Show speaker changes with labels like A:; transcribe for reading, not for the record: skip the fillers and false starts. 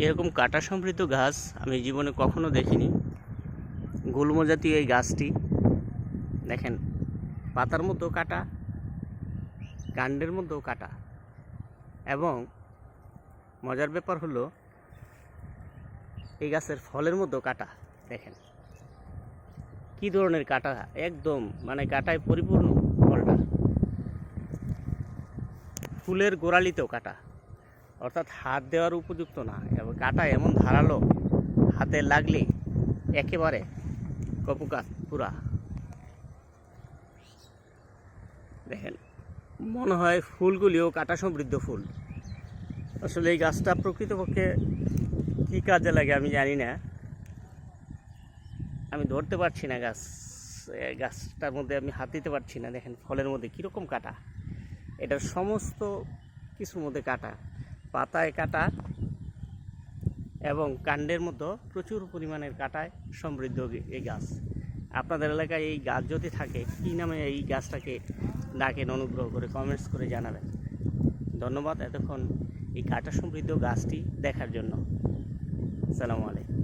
A: এরকম কাঁটা সমৃদ্ধ গাছ আমি জীবনে কখনো দেখিনি। গুল্ম জাতীয় এই গাছটি দেখেন, পাতার মধ্যেও কাঁটা, কাণ্ডের মধ্যেও কাঁটা, এবং মজার ব্যাপার হলো এই গাছের ফলের মধ্যেও কাঁটা। দেখেন কি ধরনের কাঁটা, একদম মানে কাঁটায় পরিপূর্ণ ফলটা। ফুলের গোড়ালিতেও কাঁটা, অর্থাৎ হাত দেওয়ার উপযুক্ত না, এবং কাঁটা এমন ধারালো, হাতে লাগলে একেবারে কপুকাত পুরা। দেখেন মনে হয় ফুলগুলিও কাঁটা সমৃদ্ধ ফুল। আসলে এই গাছটা প্রকৃতপক্ষে কী কাজে লাগে আমি জানি না, আমি ধরতে পারছি না গাছটার মধ্যে আমি হাত দিতে পারছি না। দেখেন ফলের মধ্যে কীরকম কাঁটা, এটার সমস্ত কিছুর মধ্যে কাঁটা, পাতায় কাঁটা এবং কাণ্ডের মধ্যে প্রচুর পরিমাণের কাঁটায় সমৃদ্ধ এই গাছ। আপনাদের এলাকায় এই গাছ যদি থাকে, কী নামে এই গাছটাকে ডাকেন অনুগ্রহ করে কমেন্টস করে জানাবেন। ধন্যবাদ এতক্ষণ এই কাঁটা সমৃদ্ধ গাছটি দেখার জন্য। আসসালামু আলাইকুম।